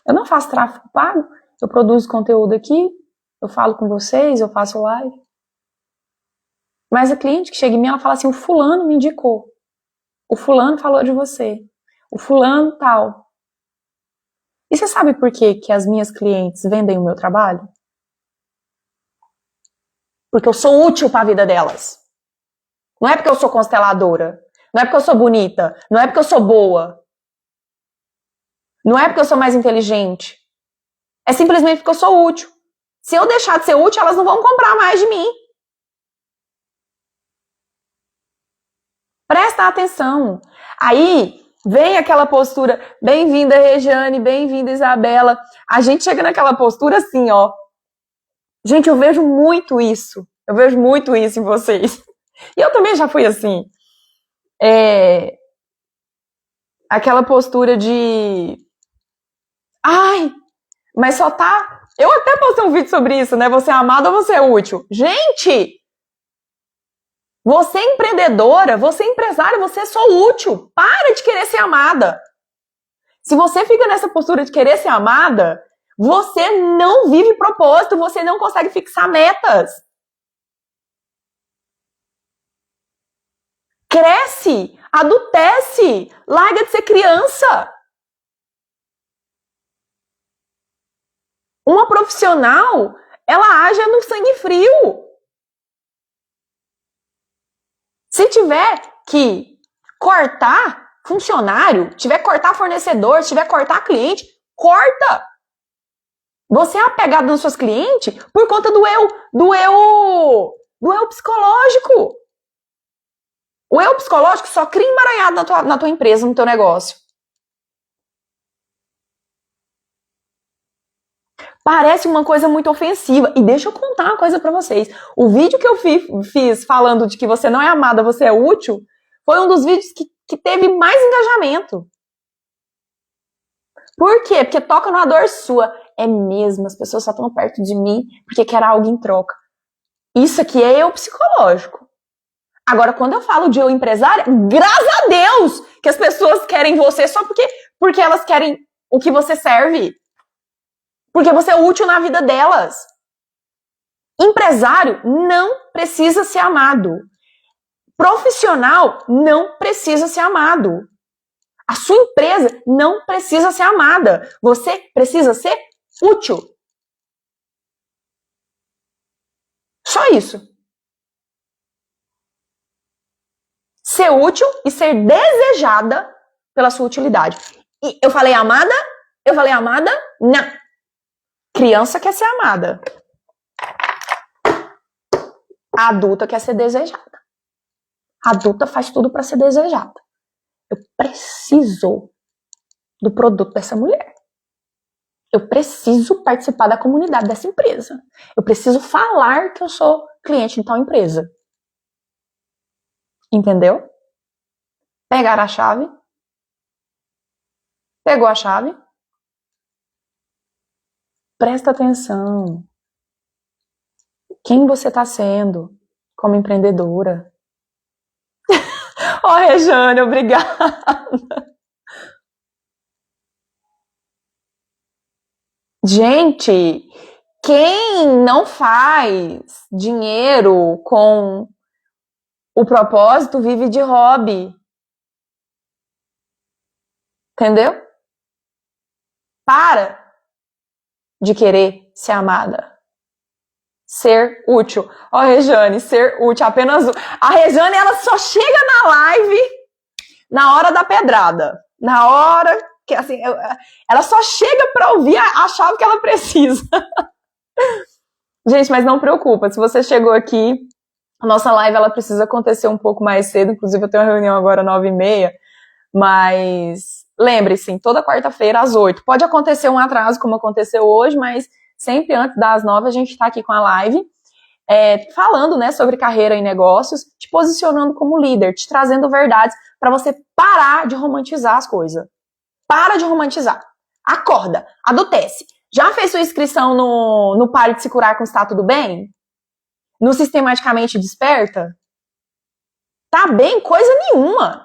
Eu não faço tráfego pago, eu produzo conteúdo aqui, eu falo com vocês, eu faço live. Mas a cliente que chega em mim, ela fala assim, o fulano me indicou. O fulano falou de você. O fulano tal. E você sabe por que as minhas clientes vendem o meu trabalho? Porque eu sou útil para a vida delas. Não é porque eu sou consteladora. Não é porque eu sou bonita. Não é porque eu sou boa. Não é porque eu sou mais inteligente. É simplesmente porque eu sou útil. Se eu deixar de ser útil, elas não vão comprar mais de mim. Presta atenção. Aí vem aquela postura, bem-vinda Regiane, bem-vinda Isabela. A gente chega naquela postura assim, ó. Gente, eu vejo muito isso. Eu vejo muito isso em vocês. E eu também já fui assim. Aquela postura de... Ai, mas só tá... Eu até postei um vídeo sobre isso, né? Você é amado ou você é útil? Gente! Você é empreendedora, você é empresária, você é só útil. Para de querer ser amada. Se você fica nessa postura de querer ser amada, você não vive propósito, você não consegue fixar metas. Cresce, adultece, larga de ser criança. Uma profissional, ela age no sangue frio. Se tiver que cortar funcionário, tiver que cortar fornecedor, se tiver que cortar cliente, corta. Você é apegado nos seus clientes por conta do eu psicológico. O eu psicológico só cria emaranhado na tua empresa, no teu negócio. Parece uma coisa muito ofensiva. E deixa eu contar uma coisa pra vocês. O vídeo que eu fiz falando de que você não é amada, você é útil, foi um dos vídeos que teve mais engajamento. Por quê? Porque toca numa dor sua. É mesmo, as pessoas só estão perto de mim porque querem algo em troca. Isso aqui é eu psicológico. Agora, quando eu falo de eu empresária, graças a Deus que as pessoas querem você só porque elas querem o que você serve. Porque você é útil na vida delas. Empresário não precisa ser amado. Profissional não precisa ser amado. A sua empresa não precisa ser amada. Você precisa ser útil. Só isso. Ser útil e ser desejada pela sua utilidade. E eu falei amada? Eu falei amada? Não. Criança quer ser amada. A adulta quer ser desejada. A adulta faz tudo para ser desejada. Eu preciso do produto dessa mulher. Eu preciso participar da comunidade dessa empresa. Eu preciso falar que eu sou cliente de tal empresa. Entendeu? Pegar a chave. Pegou a chave. Presta atenção. Quem você está sendo como empreendedora? Oh, Rejane, obrigada. Gente, quem não faz dinheiro com o propósito vive de hobby. Entendeu? Para de querer ser amada. Ser útil. Ó, Rejane, ser útil. Apenas. A Rejane, ela só chega na live na hora da pedrada. Na hora que, assim, ela só chega pra ouvir a chave que ela precisa. Gente, mas não preocupa. Se você chegou aqui, a nossa live ela precisa acontecer um pouco mais cedo. Inclusive, eu tenho uma reunião agora às 9h30. Mas lembre-se, toda quarta-feira às 8. Pode acontecer um atraso, como aconteceu hoje, mas sempre antes das 9 a gente está aqui com a live, falando, né, sobre carreira e negócios, te posicionando como líder, te trazendo verdades para você parar de romantizar as coisas. Para de romantizar. Acorda, adultece. Já fez sua inscrição no Pare de Se Curar com Está Tudo Bem? No Sistematicamente Desperta? Tá bem? Coisa nenhuma.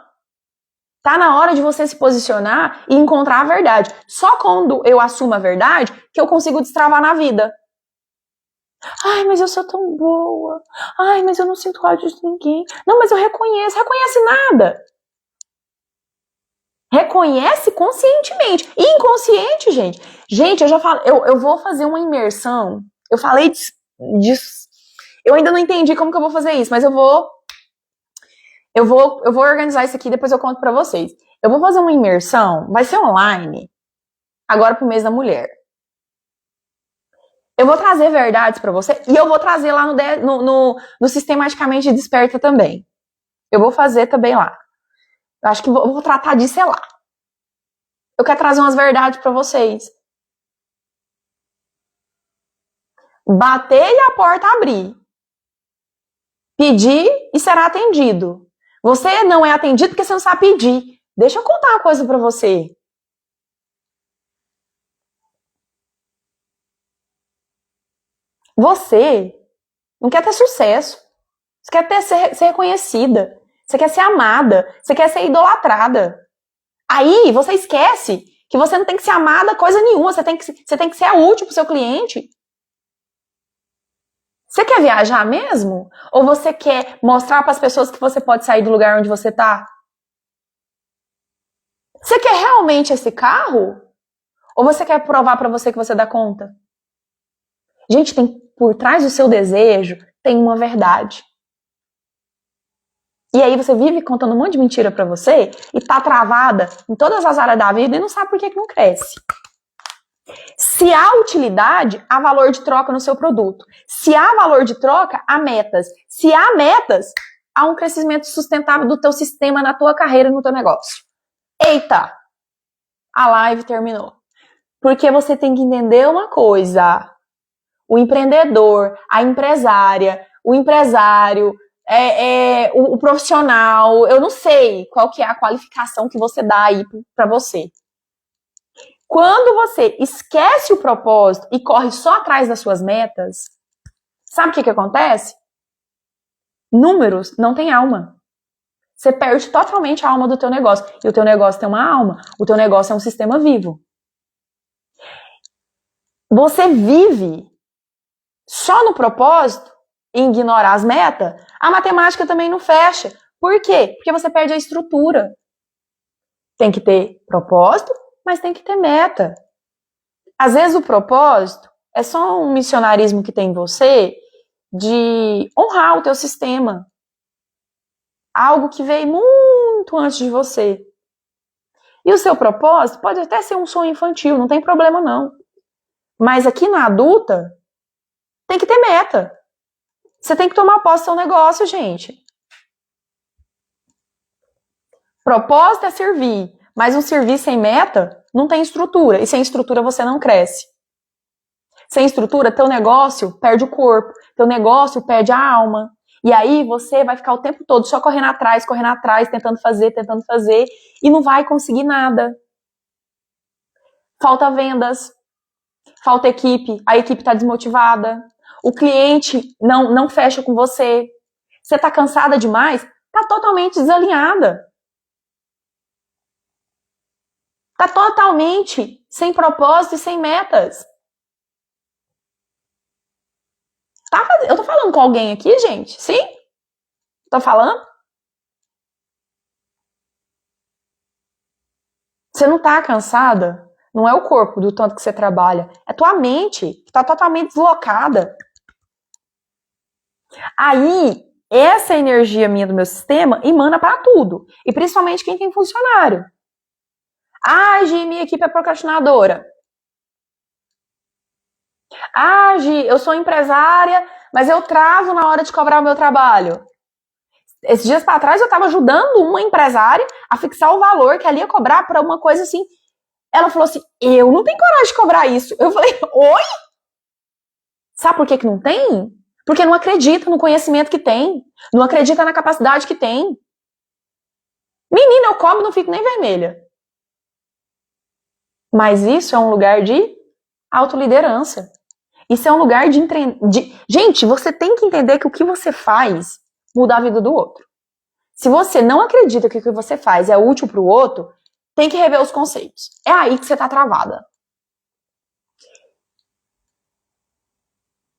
Tá na hora de você se posicionar e encontrar a verdade. Só quando eu assumo a verdade que eu consigo destravar na vida. Ai, mas eu sou tão boa. Ai, mas eu não sinto ódio de ninguém. Não, mas eu reconheço. Reconhece nada. Reconhece conscientemente. E inconsciente, gente. Gente, eu já falei, eu vou fazer uma imersão. Eu falei disso. Eu ainda não entendi como que eu vou fazer isso, mas eu vou organizar isso aqui e depois eu conto pra vocês. Eu vou fazer uma imersão, vai ser online, agora pro mês da mulher. Eu vou trazer verdades pra você e eu vou trazer lá no Sistematicamente Desperta também. Eu vou fazer também lá. Eu acho que vou tratar disso lá. Eu quero trazer umas verdades pra vocês. Bater e a porta abrir. Pedir e será atendido. Você não é atendido porque você não sabe pedir. Deixa eu contar uma coisa pra você. Você não quer ter sucesso. Você quer ser reconhecida. Você quer ser amada. Você quer ser idolatrada. Aí você esquece que você não tem que ser amada coisa nenhuma. Você tem que ser útil pro seu cliente. Você quer viajar mesmo? Ou você quer mostrar para as pessoas que você pode sair do lugar onde você tá? Você quer realmente esse carro? Ou você quer provar para você que você dá conta? Gente, por trás do seu desejo tem uma verdade. E aí você vive contando um monte de mentira para você e tá travada em todas as áreas da vida e não sabe por que não cresce. Se há utilidade, há valor de troca no seu produto. Se há valor de troca, há metas. Se há metas, há um crescimento sustentável do teu sistema, na tua carreira e no teu negócio. Eita! A live terminou. Porque você tem que entender uma coisa. O empreendedor, a empresária, o empresário, o profissional, eu não sei qual que é a qualificação que você dá aí para você. Quando você esquece o propósito e corre só atrás das suas metas, sabe o que acontece? Números não têm alma. Você perde totalmente a alma do teu negócio. E o teu negócio tem uma alma. O teu negócio é um sistema vivo. Você vive só no propósito e ignorar as metas, a matemática também não fecha. Por quê? Porque você perde a estrutura. Tem que ter propósito, mas tem que ter meta. Às vezes o propósito é só um missionarismo que tem em você de honrar o teu sistema. Algo que veio muito antes de você. E o seu propósito pode até ser um sonho infantil, não tem problema não. Mas aqui na adulta, tem que ter meta. Você tem que tomar posse do seu negócio, gente. Propósito é servir, mas um serviço sem meta não tem estrutura. E sem estrutura você não cresce. Sem estrutura, teu negócio perde o corpo, teu negócio perde a alma. E aí você vai ficar o tempo todo só correndo atrás, tentando fazer, e não vai conseguir nada. Falta vendas, falta equipe, a equipe está desmotivada, o cliente não fecha com você, você está cansada demais, está totalmente desalinhada. Está totalmente sem propósito e sem metas. Eu tô falando com alguém aqui, gente? Sim? Tô falando? Você não tá cansada? Não é o corpo do tanto que você trabalha. É tua mente, que tá totalmente deslocada. Aí, essa energia minha do meu sistema emana pra tudo. E principalmente quem tem funcionário. Ah, Gi, minha equipe é procrastinadora. Ah, Gi, eu sou empresária, mas eu travo na hora de cobrar o meu trabalho. Esses dias para trás eu estava ajudando uma empresária a fixar o valor que ela ia cobrar para uma coisa assim. Ela falou assim, eu não tenho coragem de cobrar isso. Eu falei, oi? Sabe por que não tem? Porque não acredita no conhecimento que tem. Não acredita na capacidade que tem. Menina, eu cobro e não fico nem vermelha. Mas isso é um lugar de autoliderança. Isso é um lugar de... Gente, você tem que entender que o que você faz muda a vida do outro. Se você não acredita que o que você faz é útil para o outro, tem que rever os conceitos. É aí que você está travada.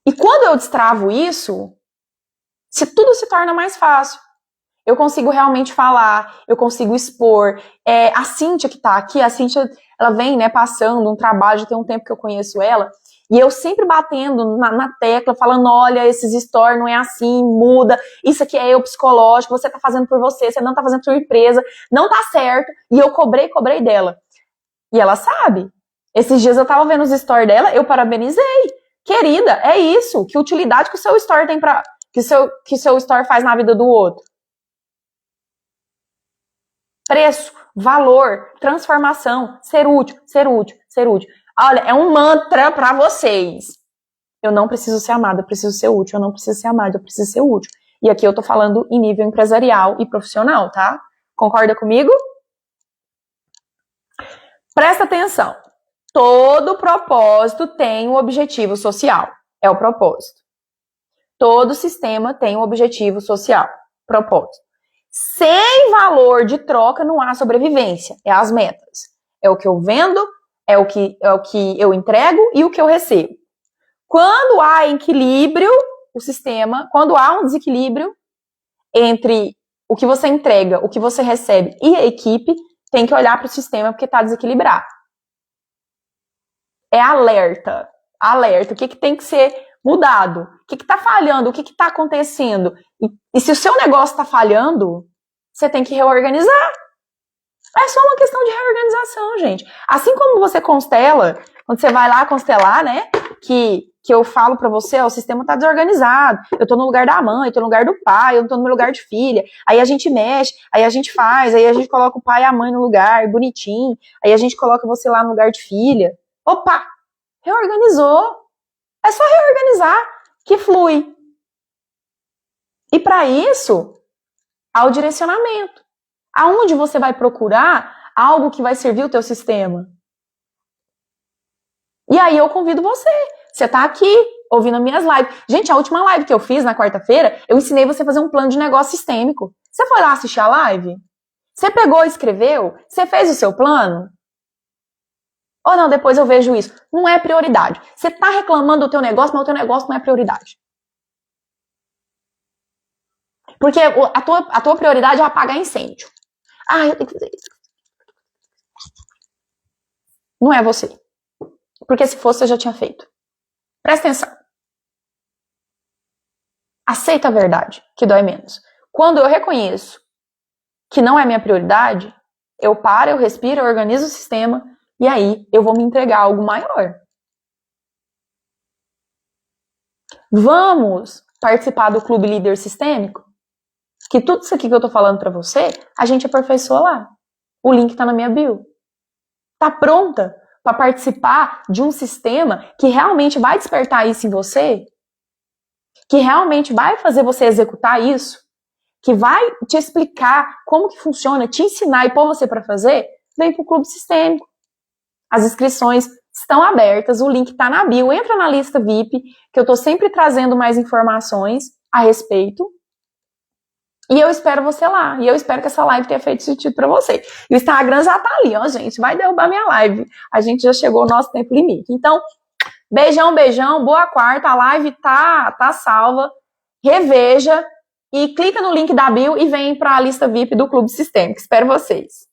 E quando eu destravo isso, tudo se torna mais fácil. Eu consigo realmente falar, eu consigo expor. A Cíntia que tá aqui, a Cíntia, ela vem, né, passando um trabalho, já tem um tempo que eu conheço ela, e eu sempre batendo na tecla, falando, olha, esses stories não é assim, muda, isso aqui é eu psicológico, você tá fazendo por você não tá fazendo por empresa, não tá certo, e eu cobrei dela. E ela sabe. Esses dias eu tava vendo os stories dela, eu parabenizei. Querida, é isso, que utilidade que o seu story tem pra... que seu story faz na vida do outro. Preço, valor, transformação, ser útil, ser útil, ser útil. Olha, é um mantra pra vocês. Eu não preciso ser amada, eu preciso ser útil. Eu não preciso ser amada, eu preciso ser útil. E aqui eu tô falando em nível empresarial e profissional, tá? Concorda comigo? Presta atenção. Todo propósito tem um objetivo social. É o propósito. Todo sistema tem um objetivo social. Propósito. Sem valor de troca não há sobrevivência. É as metas. É o que eu vendo, é o que eu entrego e o que eu recebo. Quando há equilíbrio, o sistema, quando há um desequilíbrio entre o que você entrega, o que você recebe e a equipe, tem que olhar para o sistema porque está desequilibrado. É alerta. Alerta. O que tem que ser mudado? O que está falhando? O que está acontecendo? E se o seu negócio está falhando, você tem que reorganizar. É só uma questão de reorganização, gente. Assim como você constela, quando você vai lá constelar, né? Que eu falo pra você, ó, o sistema tá desorganizado. Eu tô no lugar da mãe, eu tô no lugar do pai, eu tô no meu lugar de filha. Aí a gente mexe, aí a gente faz, aí a gente coloca o pai e a mãe no lugar, bonitinho. Aí a gente coloca você lá no lugar de filha. Opa! Reorganizou. É só reorganizar que flui. E para isso, há o direcionamento. Aonde você vai procurar algo que vai servir o teu sistema? E aí eu convido você. Você tá aqui ouvindo as minhas lives. Gente, a última live que eu fiz na quarta-feira, eu ensinei você a fazer um plano de negócio sistêmico. Você foi lá assistir a live? Você pegou e escreveu? Você fez o seu plano? Ou não, depois eu vejo isso. Não é prioridade. Você tá reclamando do teu negócio, mas o teu negócio não é prioridade. Porque a tua prioridade é apagar incêndio. Ah, eu tenho que fazer isso. Não é você. Porque se fosse, eu já tinha feito. Presta atenção. Aceita a verdade, que dói menos. Quando eu reconheço que não é minha prioridade, eu paro, eu respiro, eu organizo o sistema e aí eu vou me entregar a algo maior. Vamos participar do Clube Líder Sistêmico? Que tudo isso aqui que eu tô falando pra você, a gente aperfeiçoa lá. O link tá na minha bio. Tá pronta para participar de um sistema que realmente vai despertar isso em você? Que realmente vai fazer você executar isso? Que vai te explicar como que funciona, te ensinar e pôr você para fazer? Vem pro Clube Sistêmico. As inscrições estão abertas, o link tá na bio. Entra na lista VIP, que eu tô sempre trazendo mais informações a respeito. E eu espero você lá. E eu espero que essa live tenha feito sentido pra você. E o Instagram já tá ali, ó, gente. Vai derrubar minha live. A gente já chegou ao nosso tempo limite. Então, Beijão, beijão, boa quarta, a live tá salva. Reveja e clica no link da bio e vem para a lista VIP do Clube Sistêmico. Espero vocês.